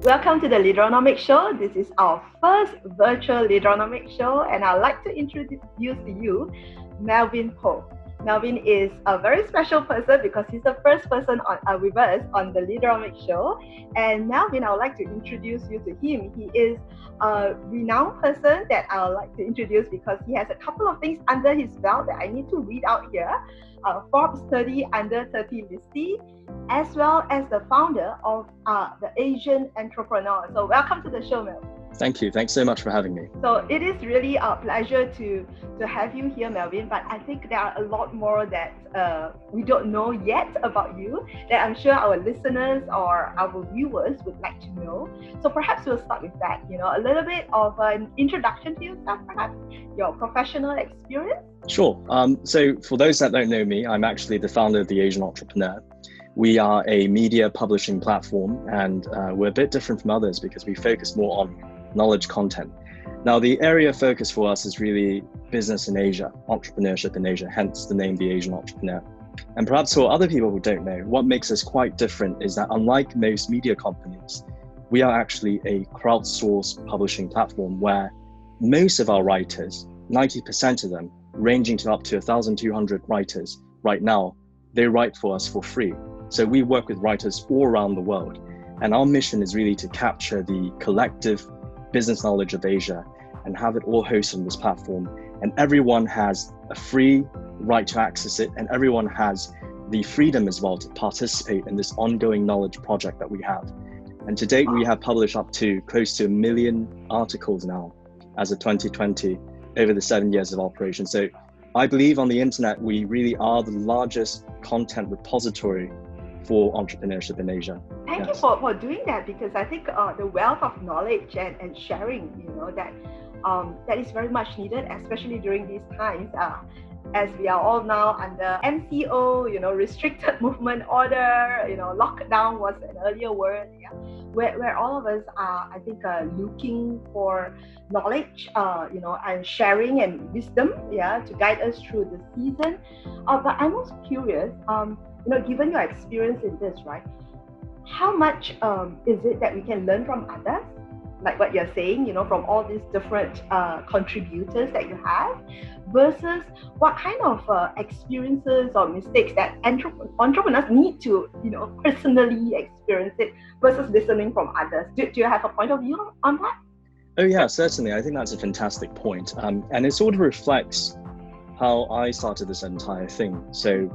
Welcome to the Leaderonomics Show. This is our first virtual Leaderonomics show, and I'd like to introduce to you Melvin Poh. Melvin is a very special person because he's the first person with us on the Leaderonomics Show. And Melvin, I would like to introduce you to him. He is a renowned person that I would like to introduce because he has a couple of things under his belt that I need to read out here. Forbes 30 Under 30 listee, as well as the founder of the Asian Entrepreneur. So welcome to the show, Melvin. Thank you. Thanks so much for having me. So it is really a pleasure to have you here, Melvin, but I think there are a lot more that we don't know yet about you that I'm sure our listeners or our viewers would like to know. So perhaps we'll start with that, a little bit of an introduction to yourself, perhaps your professional experience. Sure. So for those that don't know me, I'm actually the founder of the Asian Entrepreneur. We are a media publishing platform, and we're a bit different from others because we focus more on knowledge content. Now, the area of focus for us is really business in Asia, entrepreneurship in Asia, hence the name The Asian Entrepreneur. And perhaps for other people who don't know, what makes us quite different is that unlike most media companies, we are actually a crowdsourced publishing platform where most of our writers, 90% of them, ranging to up to 1,200 writers right now, they write for us for free. So we work with writers all around the world. And our mission is really to capture the collective business knowledge of Asia and have it all hosted on this platform. And everyone has a free right to access it, and everyone has the freedom as well to participate in this ongoing knowledge project that we have. And to date, we have published up to close to 1 million articles now as of 2020 over the 7 years of operation. So I believe on the internet, we really are the largest content repository for entrepreneurship in Asia. Thank you for doing that, because I think the wealth of knowledge and sharing, that is very much needed, especially during these times, as we are all now under MCO, restricted movement order, lockdown was an earlier word, where all of us are, I think, looking for knowledge, and sharing and wisdom, to guide us through the season. But I'm also curious, given your experience in this, right? How much is it that we can learn from others, like what you're saying, from all these different contributors that you have, versus what kind of experiences or mistakes that entrepreneurs need to, personally experience it versus listening from others? Do you have a point of view on that? Oh yeah, certainly. I think that's a fantastic point. And it sort of reflects how I started this entire thing. So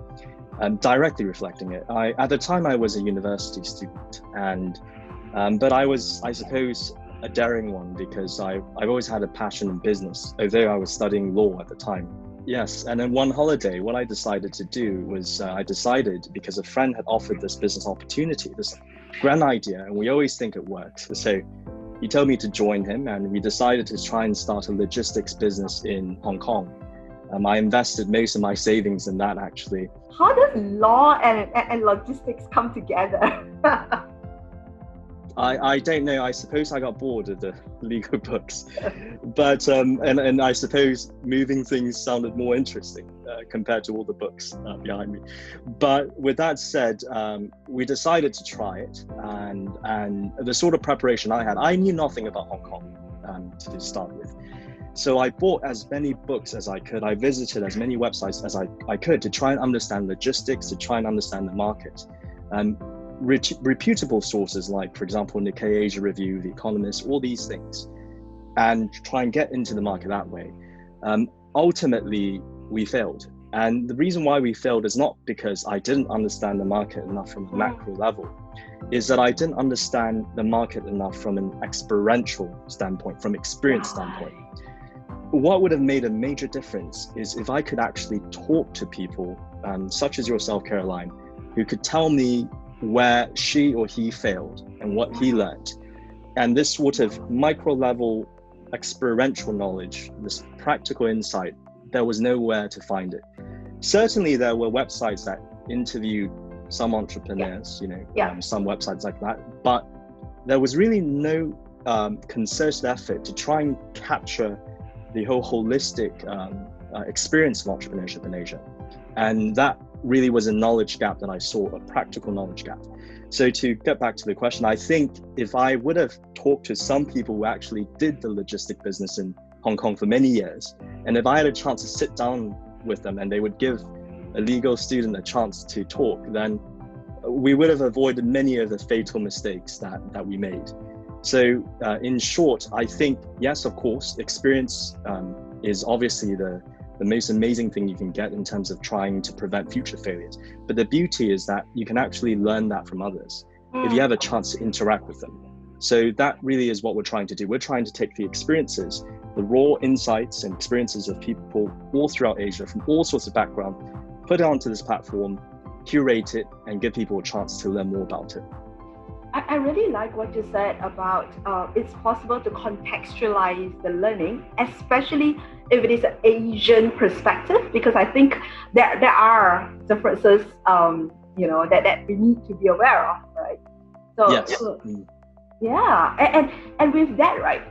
directly reflecting it, at the time I was a university student, and but I was, I suppose, a daring one because I've always had a passion in business, although I was studying law at the time. Yes, and then one holiday, what I decided to do was I decided, because a friend had offered this business opportunity, this grand idea, and we always think it works. So he told me to join him, and we decided to try and start a logistics business in Hong Kong. I invested most of my savings in that, actually. How does law and logistics come together? I don't know. I suppose I got bored of the legal books, but and I suppose moving things sounded more interesting compared to all the books behind me. But with that said, we decided to try it, and the sort of preparation I had, I knew nothing about Hong Kong to start with. So I bought as many books as I could. I visited as many websites as I could to try and understand logistics, to try and understand the market. Reputable sources like, for example, Nikkei Asia Review, The Economist, all these things, and try and get into the market that way. Ultimately, we failed. And the reason why we failed is not because I didn't understand the market enough from a macro level, is that I didn't understand the market enough from an experiential standpoint, from experience standpoint. What would have made a major difference is if I could actually talk to people, such as yourself, Caroline, who could tell me where she or he failed and what he learned. And this sort of micro level experiential knowledge, this practical insight, there was nowhere to find it. Certainly there were websites that interviewed some entrepreneurs, some websites like that, but there was really no concerted effort to try and capture the whole holistic experience of entrepreneurship in Asia. And that really was a knowledge gap that I saw, a practical knowledge gap. So to get back to the question, I think if I would have talked to some people who actually did the logistic business in Hong Kong for many years, and if I had a chance to sit down with them and they would give a legal student a chance to talk, then we would have avoided many of the fatal mistakes that we made. So in short, I think, yes, of course, experience is obviously the most amazing thing you can get in terms of trying to prevent future failures. But the beauty is that you can actually learn that from others if you have a chance to interact with them. So that really is what we're trying to do. We're trying to take the experiences, the raw insights and experiences of people all throughout Asia from all sorts of background, put it onto this platform, curate it, and give people a chance to learn more about it. I really like what you said about it's possible to contextualize the learning, especially if it is an Asian perspective, because I think there are differences, that we need to be aware of, right? So, yes. Yeah, and with that, right?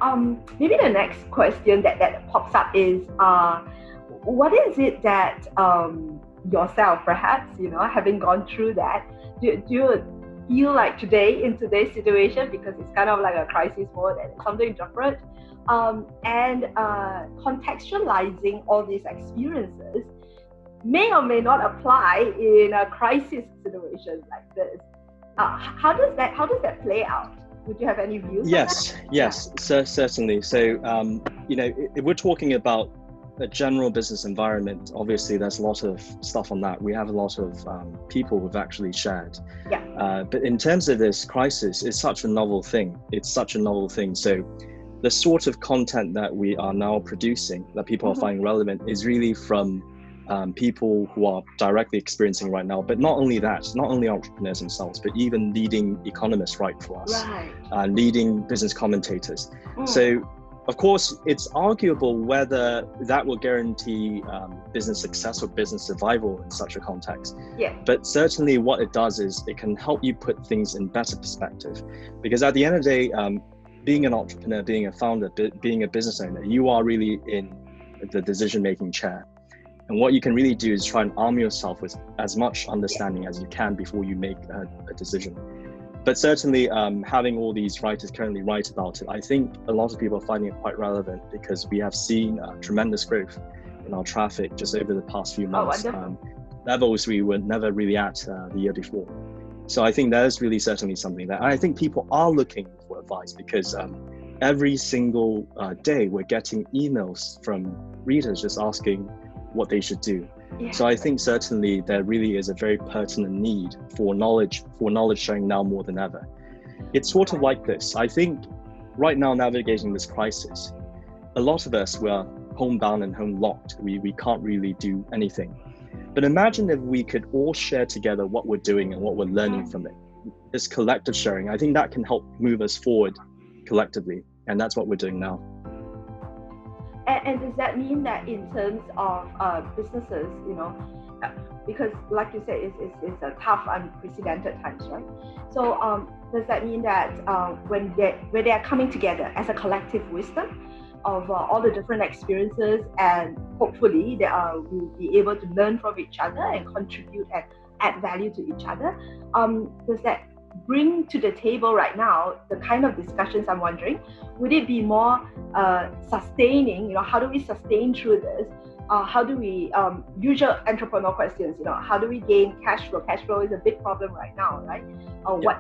Maybe the next question that pops up is, what is it that yourself, perhaps, having gone through that, do you feel like in today's situation, because it's kind of like a crisis mode and something different, and contextualizing all these experiences may or may not apply in a crisis situation like this. How does that play out? Would you have any views? Yes, so certainly. So if we're talking about a general business environment, obviously there's a lot of stuff on that. We have a lot of people who've actually shared. Yeah. But in terms of this crisis, it's such a novel thing. So the sort of content that we are now producing, that people are finding relevant, is really from people who are directly experiencing right now. But not only that, not only entrepreneurs themselves, but even leading economists write for us, leading business commentators. So of course, it's arguable whether that will guarantee business success or business survival in such a context. Yeah. But certainly what it does is it can help you put things in better perspective. Because at the end of the day, being an entrepreneur, being a founder, being a business owner, you are really in the decision-making chair. And what you can really do is try and arm yourself with as much understanding as you can before you make a decision. But certainly having all these writers currently write about it, I think a lot of people are finding it quite relevant because we have seen tremendous growth in our traffic just over the past few months. Levels we were never really at the year before. So I think there's really certainly something there. And I think people are looking for advice because every single day we're getting emails from readers just asking what they should do. Yeah. So I think certainly there really is a very pertinent need for knowledge sharing now more than ever. It's sort of like this. I think right now, navigating this crisis, a lot of us were homebound and home locked. We can't really do anything. But imagine if we could all share together what we're doing and what we're learning from it. This collective sharing, I think that can help move us forward collectively. And that's what we're doing now. And does that mean that in terms of businesses, because like you said, it's a tough, unprecedented times, right? So does that mean that when they are coming together as a collective wisdom of all the different experiences, and hopefully they will be able to learn from each other and contribute and add value to each other, does that bring to the table right now the kind of discussions I'm wondering, would it be more sustaining, how do we sustain through this? How do we, usual entrepreneur questions, how do we gain cash flow? Cash flow is a big problem right now, right?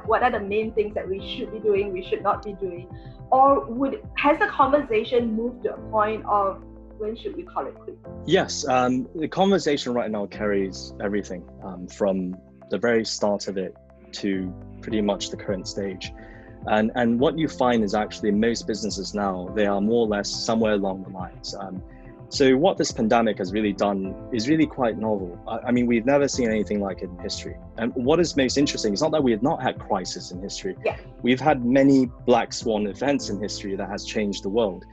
What are the main things that we should be doing, we should not be doing? Or has the conversation moved to a point of when should we call it quits? Yes, the conversation right now carries everything from the very start of it to pretty much the current stage. And what you find is actually most businesses now, they are more or less somewhere along the lines. So what this pandemic has really done is really quite novel. I mean, we've never seen anything like it in history. And what is most interesting is not that we have not had crisis in history. Yeah. We've had many black swan events in history that has changed the world.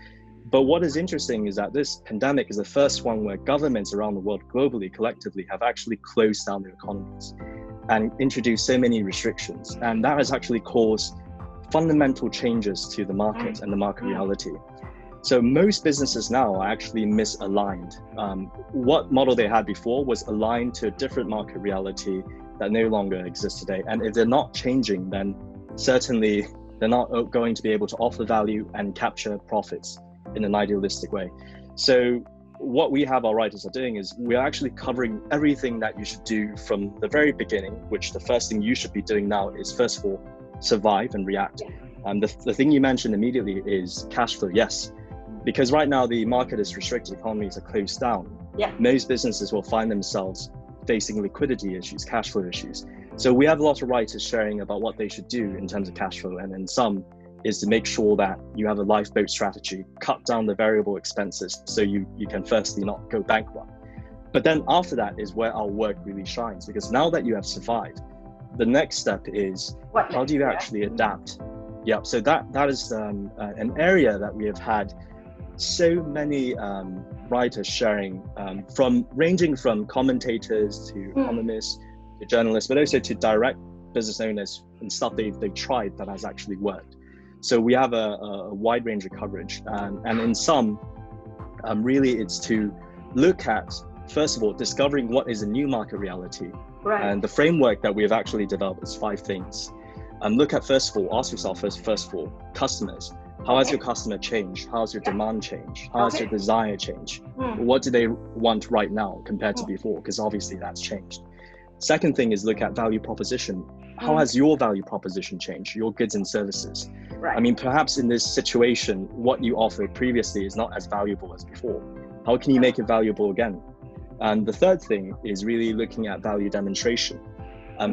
But what is interesting is that this pandemic is the first one where governments around the world globally, collectively, have actually closed down their economies and introduced so many restrictions. And that has actually caused fundamental changes to the market and the market reality. So most businesses now are actually misaligned. What model they had before was aligned to a different market reality that no longer exists today. And if they're not changing, then certainly they're not going to be able to offer value and capture profits in an idealistic way. So what we have our writers are doing is we're actually covering everything that you should do from the very beginning, which the first thing you should be doing now is, first of all, survive and react. The thing you mentioned immediately is cash flow. Yes, because right now the market is restricted, economies are closed down. Most businesses will find themselves facing liquidity issues, cash flow issues. So we have a lot of writers sharing about what they should do in terms of cash flow, and then some is to make sure that you have a lifeboat strategy, cut down the variable expenses so you can firstly not go bankrupt. But then after that is where our work really shines, because now that you have survived, the next step is how do you actually adapt? So that is an area that we have had so many writers sharing, ranging from commentators to economists to journalists, but also to direct business owners and stuff they've tried that has actually worked. So we have a wide range of coverage, and in some, really it's to look at, first of all, discovering what is a new market reality. And the framework that we have actually developed is 5 things. Look at, first of all, ask yourself first of all, customers. How has your customer changed? How has your demand changed? How has your desire changed? What do they want right now compared to before? Because obviously that's changed. Second thing is look at value proposition. How has your value proposition changed, your goods and services? I mean, perhaps in this situation, what you offered previously is not as valuable as before. How can you make it valuable again? And the third thing is really looking at value demonstration.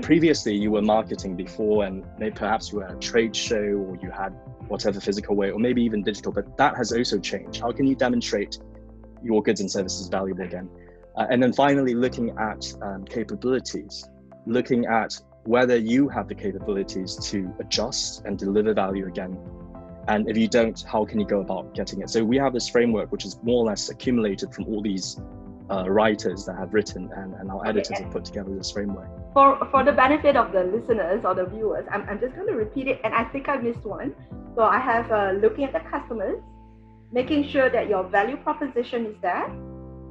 Previously, you were marketing before, and maybe perhaps you were at a trade show, or you had whatever physical way, or maybe even digital, but that has also changed. How can you demonstrate your goods and services valuable again? And then finally, looking at capabilities, looking at whether you have the capabilities to adjust and deliver value again. And if you don't, how can you go about getting it? So we have this framework, which is more or less accumulated from all these writers that have written, and our editors have put together this framework. For the benefit of the listeners or the viewers, I'm just going to repeat it, and I think I missed one. So I have looking at the customers, making sure that your value proposition is there.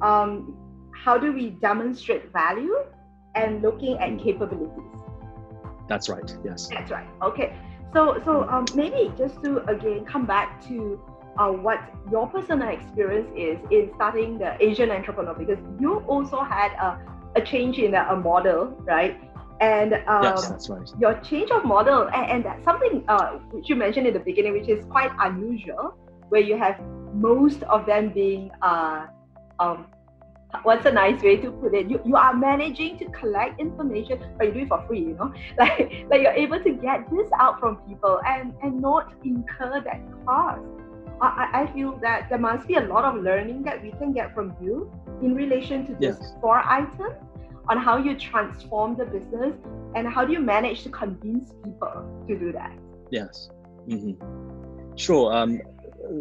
How do we demonstrate value, and looking at capabilities? That's right, yes. That's right, okay. So maybe just to again come back to what your personal experience is in starting the Asian Entrepreneur, because you also had a change in a model, right? And yes, that's right. Your change of model, and that's something which you mentioned in the beginning, which is quite unusual, where you have most of them being what's a nice way to put it? You are managing to collect information, but you do it for free, you know? Like you're able to get this out from people and not incur that cost. I feel that there must be a lot of learning that we can get from you in relation to this 4 items on how you transform the business and how do you manage to convince people to do that. Yes. Sure.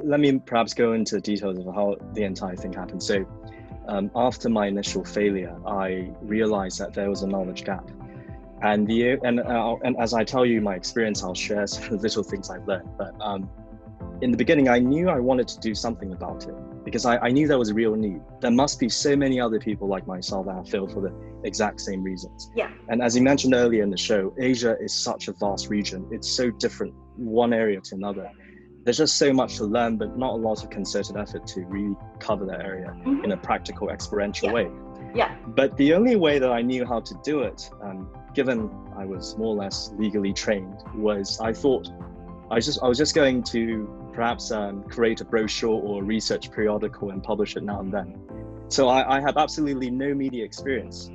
Let me perhaps go into details of how the entire thing happened. So after my initial failure, I realized that there was a knowledge gap. And as I tell you my experience, I'll share some little things I've learned. But in the beginning, I knew I wanted to do something about it because I knew there was a real need. There must be so many other people like myself that have failed for the exact same reasons. And as you mentioned earlier in the show, Asia is such a vast region. It's so different one area to another. There's just so much to learn, but not a lot of concerted effort to really cover that area in a practical, experiential way. But the only way that I knew how to do it, given I was more or less legally trained, was I thought I was just going to perhaps create a brochure or a research periodical and publish it now and then. So I have absolutely no media experience.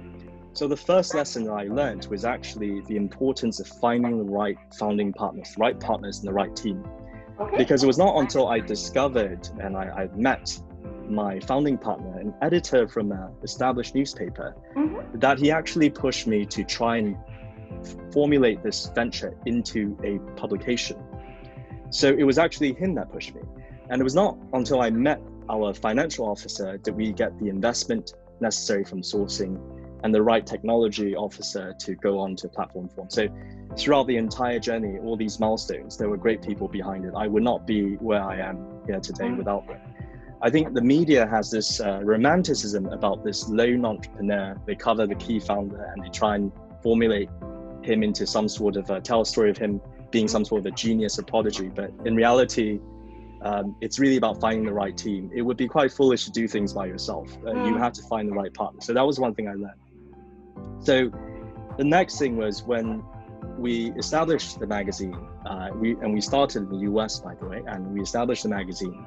So the first lesson that I learned was actually the importance of finding the right founding partners, the right partners and the right team. Because it was not until I discovered and I met my founding partner, an editor from an established newspaper, that he actually pushed me to try and formulate this venture into a publication. So it was actually him that pushed me. And it was not until I met our financial officer that we get the investment necessary from sourcing and the right technology officer to go on to platform form. So throughout the entire journey, all these milestones, there were great people behind it. I would not be where I am here today without them. I think the media has this romanticism about this lone entrepreneur. They cover the key founder and they try and formulate him into some sort of tell a story of him being some sort of a genius or prodigy. But in reality, it's really about finding the right team. It would be quite foolish to do things by yourself. You have to find the right partner. So that was one thing I learned. So the next thing was when we established the magazine, we started in the US, by the way, and we established the magazine.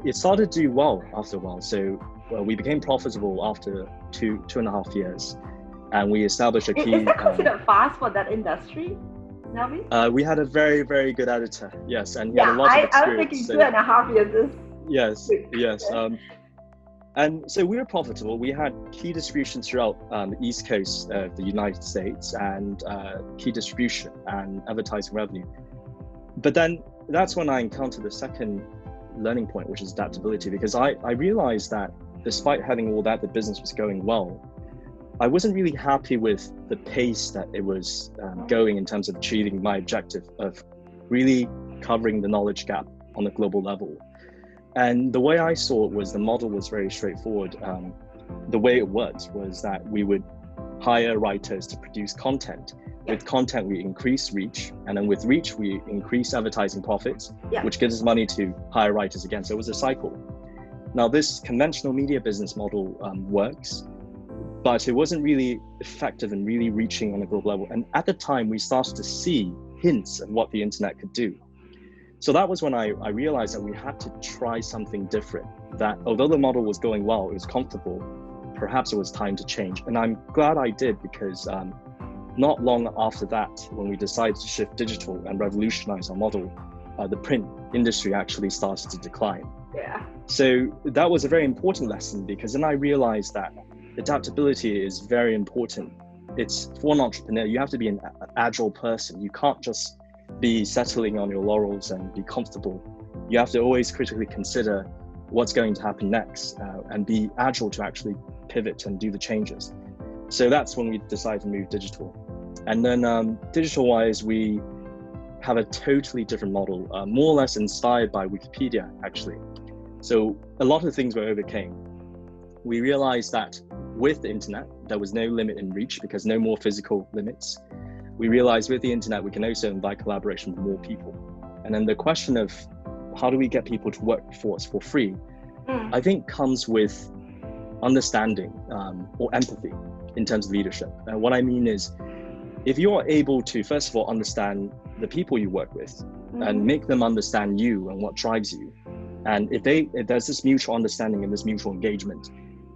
It started to do well after a while. So we became profitable after two and a half years. And we established a key... Is that considered fast for that industry, Melvin? We had a very, very good editor, yes. And he had a lot of experience. I was thinking 2.5 years is... Yes. And so we were profitable. We had key distribution throughout the East Coast of the United States and key distribution and advertising revenue. But then that's when I encountered the second learning point, which is adaptability, because I realized that despite having all that, the business was going well. I wasn't really happy with the pace that it was going in terms of achieving my objective of really covering the knowledge gap on a global level. And the way I saw it was the model was very straightforward. The way it worked was that we would hire writers to produce content. With content, we increase reach. And then with reach, we increase advertising profits, which gives us money to hire writers again. So it was a cycle. Now, this conventional media business model works, but it wasn't really effective in really reaching on a global level. And at the time, we started to see hints of what the internet could do. So that was when I realized that we had to try something different, that although the model was going well, it was comfortable, perhaps it was time to change. And I'm glad I did, because not long after that, when we decided to shift digital and revolutionize our model, the print industry actually started to decline. Yeah. So that was a very important lesson, because then I realized that adaptability is very important. It's for an entrepreneur, you have to be an agile person. You can't just be settling on your laurels and be comfortable. You have to always critically consider what's going to happen next and be agile to actually pivot and do the changes. So that's when we decided to move digital. And then digital-wise, we have a totally different model, more or less inspired by Wikipedia, actually. So a lot of things we overcame. We realized that with the internet, there was no limit in reach because no more physical limits. We realized with the internet, we can also invite collaboration with more people. And then the question of how do we get people to work for us for free, I think comes with understanding or empathy in terms of leadership. And what I mean is, if you're able to, first of all, understand the people you work with and make them understand you and what drives you, and if there's this mutual understanding and this mutual engagement,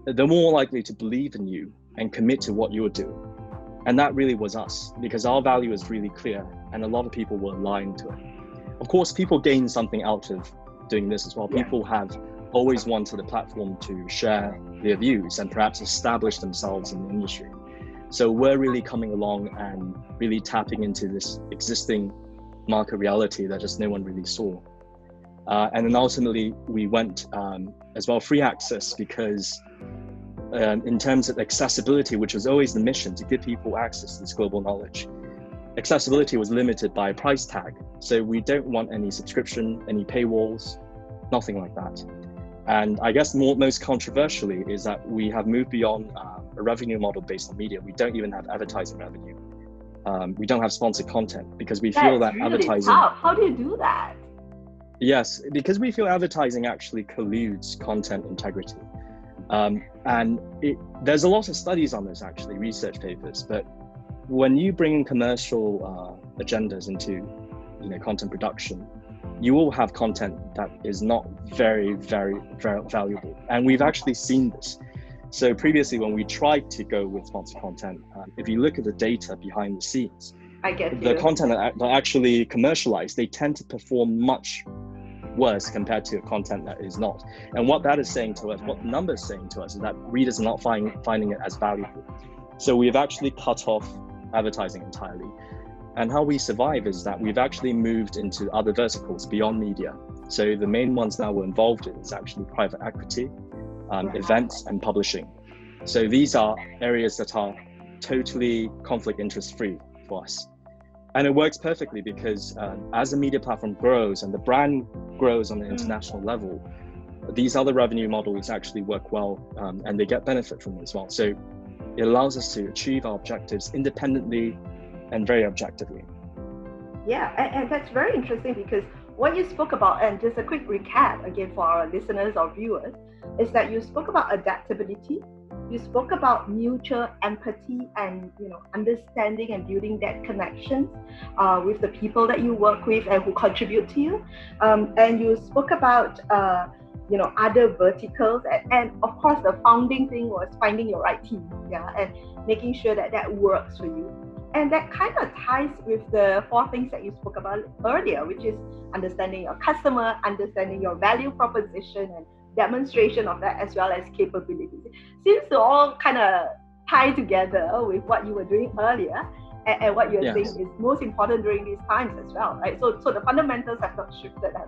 they're more likely to believe in you and commit to what you're doing. And that really was us, because our value is really clear and a lot of people were aligned to it. Of course, people gain something out of doing this as well. People have always wanted a platform to share their views and perhaps establish themselves in the industry. So we're really coming along and really tapping into this existing market reality that just no one really saw. And then ultimately we went as well free access, because in terms of accessibility, which was always the mission, to give people access to this global knowledge, accessibility was limited by a price tag. So we don't want any subscription, any paywalls, nothing like that. And I guess most controversially is that we have moved beyond a revenue model based on media. We don't even have advertising revenue. We don't have sponsored content because we feel that really advertising... Tough. How do you do that? Yes, because we feel advertising actually colludes content integrity. And there's a lot of studies on this, actually, research papers, but when you bring in commercial agendas into content production, you will have content that is not very, very, very valuable. And we've actually seen this. So previously, when we tried to go with sponsored content, if you look at the data behind the scenes, the content that actually commercialized, they tend to perform much worse compared to content that is not. And what that is saying to us, what the numbers saying to us, is that readers are not finding it as valuable. So we've actually cut off advertising entirely. And how we survive is that we've actually moved into other verticals beyond media. So the main ones now we're involved in is actually private equity, events, and publishing. So these are areas that are totally conflict interest free for us. And it works perfectly because as the media platform grows and the brand grows on an international level, these other revenue models actually work well, and they get benefit from it as well. So it allows us to achieve our objectives independently and very objectively. Yeah, and that's very interesting because what you spoke about, and just a quick recap again for our listeners or viewers, is that you spoke about adaptability, you spoke about mutual empathy and understanding and building that connection with the people that you work with and who contribute to you, and you spoke about other verticals, and of course the founding thing was finding your right team, and making sure that works for you. And that kind of ties with the 4 things that you spoke about earlier, which is understanding your customer, understanding your value proposition, and demonstration of that, as well as capabilities. It seems to all kind of tie together with what you were doing earlier and what you're saying is most important during these times as well, right? So the fundamentals have not shifted, have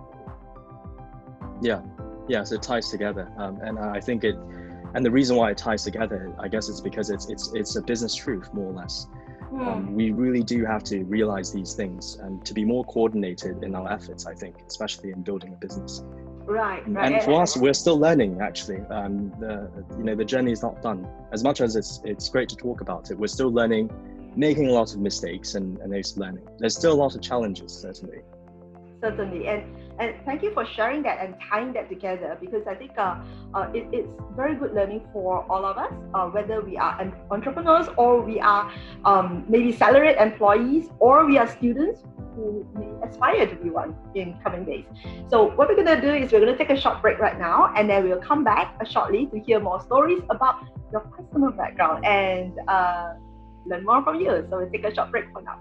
they? Yeah, so it ties together, and I think and the reason why it ties together, I guess, it's because it's a business truth, more or less. We really do have to realize these things and to be more coordinated in our efforts, I think, especially in building a business. Right. And for us, we're still learning, actually. The journey is not done. As much as it's great to talk about it, we're still learning, making a lot of mistakes and also learning. There's still a lot of challenges, certainly. Certainly, and thank you for sharing that and tying that together, because I think it's very good learning for all of us, whether we are entrepreneurs or we are maybe salaried employees or we are students who may aspire to be one in coming days. So what we're going to do is we're going to take a short break right now, and then we'll come back shortly to hear more stories about your customer background and learn more from you. So we'll take a short break for now.